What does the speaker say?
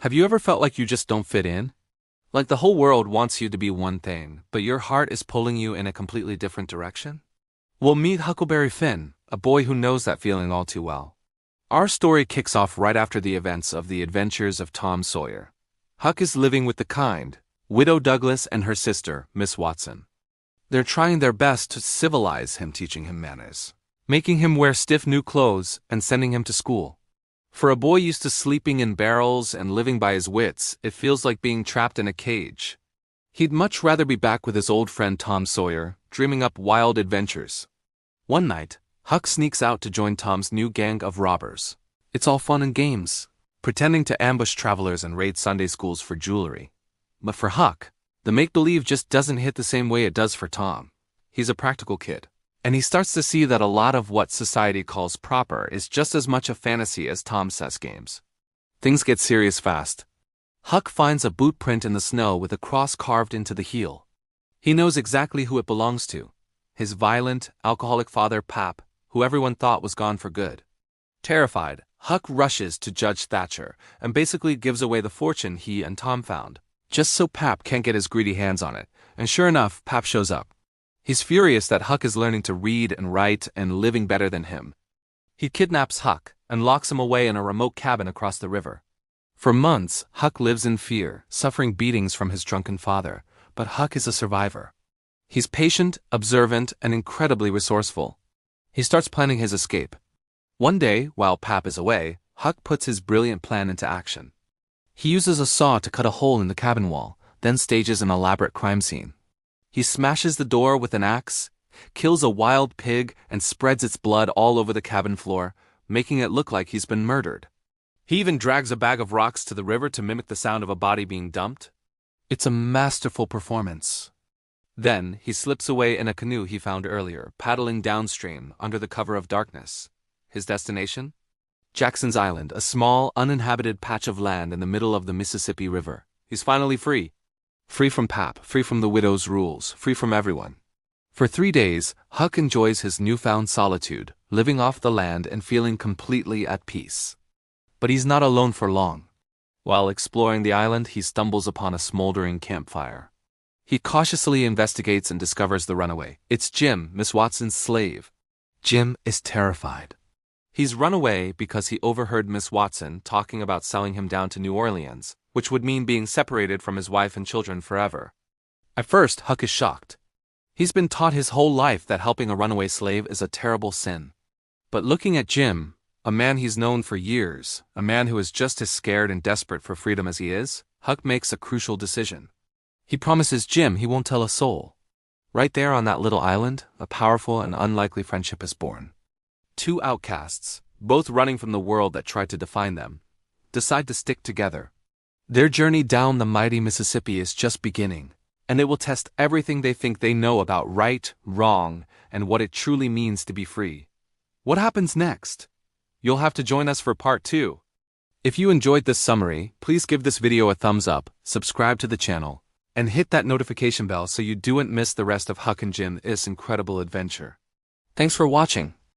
Have you ever felt like you just don't fit in? Like the whole world wants you to be one thing, but your heart is pulling you in a completely different direction? Well, meet Huckleberry Finn, a boy who knows that feeling all too well. Our story kicks off right after the events of the Adventures of Tom Sawyer. Huck is living with the kind Widow Douglas and her sister, Miss Watson. They're trying their best to civilize him, teaching him manners, making him wear stiff new clothes, and sending him to school. For a boy used to sleeping in barrels and living by his wits, it feels like being trapped in a cage. He'd much rather be back with his old friend Tom Sawyer, dreaming up wild adventures. One night, Huck sneaks out to join Tom's new gang of robbers. It's all fun and games, pretending to ambush travelers and raid Sunday schools for jewelry. But for Huck, the make-believe just doesn't hit the same way it does for Tom. He's a practical kid, and he starts to see that a lot of what society calls proper is just as much a fantasy as Tom's chess games. Things get serious fast. Huck finds a boot print in the snow with a cross carved into the heel. He knows exactly who it belongs to: his violent, alcoholic father Pap, who everyone thought was gone for good. Terrified, Huck rushes to Judge Thatcher and basically gives away the fortune he and Tom found, just so Pap can't get his greedy hands on it, and sure enough, Pap shows up. He's furious that Huck is learning to read and write and living better than him. He kidnaps Huck and locks him away in a remote cabin across the river. For months, Huck lives in fear, suffering beatings from his drunken father, but Huck is a survivor. He's patient, observant, and incredibly resourceful. He starts planning his escape. One day, while Pap is away, Huck puts his brilliant plan into action. He uses a saw to cut a hole in the cabin wall, then stages an elaborate crime scene. He smashes the door with an axe, kills a wild pig, and spreads its blood all over the cabin floor, making it look like he's been murdered. He even drags a bag of rocks to the river to mimic the sound of a body being dumped. It's a masterful performance. Then, he slips away in a canoe he found earlier, paddling downstream under the cover of darkness. His destination? Jackson's Island, a small, uninhabited patch of land in the middle of the Mississippi River. He's finally free. Free from Pap, free from the widow's rules, free from everyone. For 3 days, Huck enjoys his newfound solitude, living off the land and feeling completely at peace. But he's not alone for long. While exploring the island, he stumbles upon a smoldering campfire. He cautiously investigates and discovers the runaway. It's Jim, Miss Watson's slave. Jim is terrified. He's run away because he overheard Miss Watson talking about selling him down to New Orleans, which would mean being separated from his wife and children forever. At first, Huck is shocked. He's been taught his whole life that helping a runaway slave is a terrible sin. But looking at Jim, a man he's known for years, a man who is just as scared and desperate for freedom as he is, Huck makes a crucial decision. He promises Jim he won't tell a soul. Right there on that little island, a powerful and unlikely friendship is born. Two outcasts, both running from the world that tried to define them, decide to stick together. Their journey down the mighty Mississippi is just beginning, and it will test everything they think they know about right, wrong, and what it truly means to be free. What happens next? You'll have to join us for part 2. If you enjoyed this summary, please give this video a thumbs up, subscribe to the channel, and hit that notification bell so you don't miss the rest of Huck and Jim's incredible adventure. Thanks for watching.